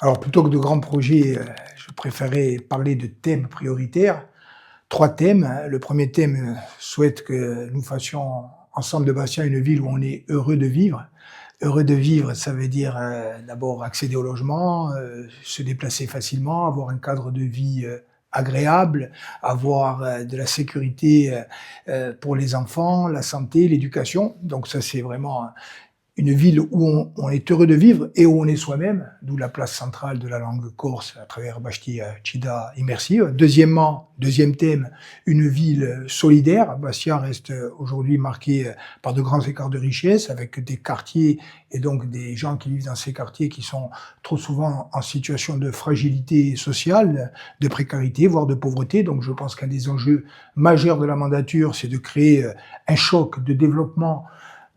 Alors plutôt que de grands projets, je préférais parler de thèmes prioritaires. 3 thèmes, hein. Le premier thème, souhaite que nous fassions ensemble de Bastia une ville où on est heureux de vivre. Heureux de vivre, ça veut dire, d'abord accéder au logement, se déplacer facilement, avoir un cadre de vie, agréable, avoir, de la sécurité, pour les enfants, la santé, l'éducation. Donc ça, c'est vraiment une ville où on est heureux de vivre et où on est soi-même, d'où la place centrale de la langue corse à travers Bastia, Cida immersive. Deuxièmement, deuxième thème, une ville solidaire. Bastia reste aujourd'hui marquée par de grands écarts de richesse, avec des quartiers et donc des gens qui vivent dans ces quartiers qui sont trop souvent en situation de fragilité sociale, de précarité, voire de pauvreté. Donc je pense qu'un des enjeux majeurs de la mandature, c'est de créer un choc de développement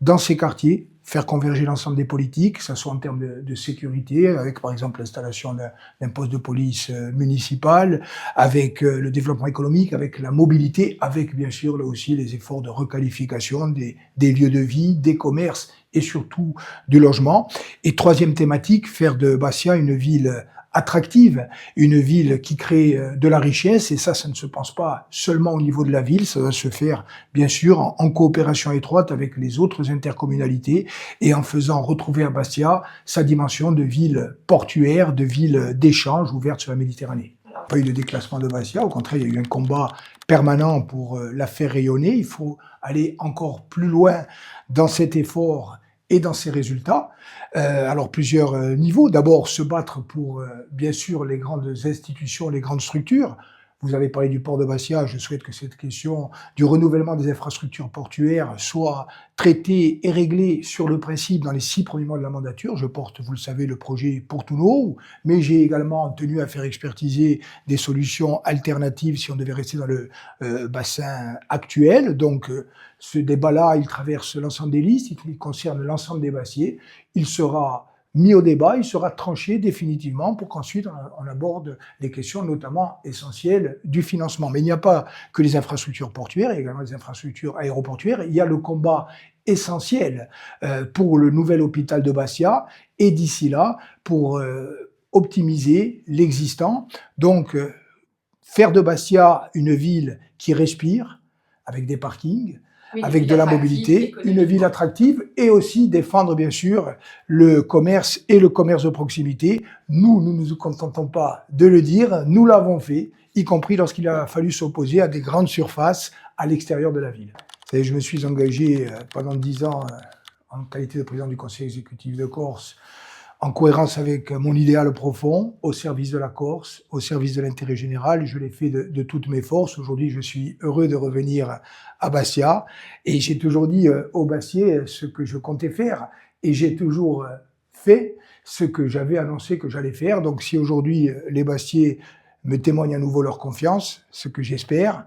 dans ces quartiers, faire converger l'ensemble des politiques, que ce soit en termes de sécurité, avec par exemple l'installation d'un poste de police municipal, avec le développement économique, avec la mobilité, avec bien sûr là aussi les efforts de requalification des lieux de vie, des commerces et surtout du logement. Et troisième thématique, faire de Bastia une ville attractive, une ville qui crée de la richesse, et ça ne se pense pas seulement au niveau de la ville, ça va se faire bien sûr en coopération étroite avec les autres intercommunalités et en faisant retrouver à Bastia sa dimension de ville portuaire, de ville d'échange ouverte sur la Méditerranée. Il n'y a pas eu de déclassement de Bastia, au contraire, il y a eu un combat permanent pour la faire rayonner. Il faut aller encore plus loin dans cet effort et dans ses résultats. Alors plusieurs niveaux. D'abord, se battre pour, bien sûr, les grandes institutions, les grandes structures. Vous avez parlé du port de Bastia, je souhaite que cette question du renouvellement des infrastructures portuaires soit traitée et réglée sur le principe dans les 6 premiers mois de la mandature. Je porte, vous le savez, le projet Portuno, mais j'ai également tenu à faire expertiser des solutions alternatives si on devait rester dans le bassin actuel. Donc ce débat-là, il traverse l'ensemble des listes, il concerne l'ensemble des bassiers. Il sera mis au débat, il sera tranché définitivement pour qu'ensuite on aborde les questions notamment essentielles du financement. Mais il n'y a pas que les infrastructures portuaires, il y a également les infrastructures aéroportuaires. Il y a le combat essentiel pour le nouvel hôpital de Bastia et d'ici là pour optimiser l'existant. Donc faire de Bastia une ville qui respire avec des parkings, Oui, avec de la mobilité, une ville attractive et aussi défendre bien sûr le commerce et le commerce de proximité. Nous ne nous contentons pas de le dire, nous l'avons fait, y compris lorsqu'il a fallu s'opposer à des grandes surfaces à l'extérieur de la ville. Vous savez, je me suis engagé pendant 10 ans en qualité de président du conseil exécutif de Corse, en cohérence avec mon idéal profond, au service de la Corse, au service de l'intérêt général. Je l'ai fait de toutes mes forces. Aujourd'hui, je suis heureux de revenir à Bastia. Et j'ai toujours dit aux Bastiais ce que je comptais faire. Et j'ai toujours fait ce que j'avais annoncé que j'allais faire. Donc si aujourd'hui les Bastiais me témoignent à nouveau leur confiance, ce que j'espère,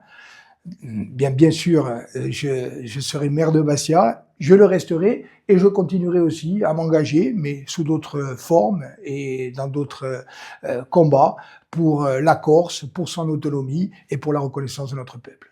bien sûr, je serai maire de Bastia, je le resterai et je continuerai aussi à m'engager, mais sous d'autres formes et dans d'autres combats pour la Corse, pour son autonomie et pour la reconnaissance de notre peuple.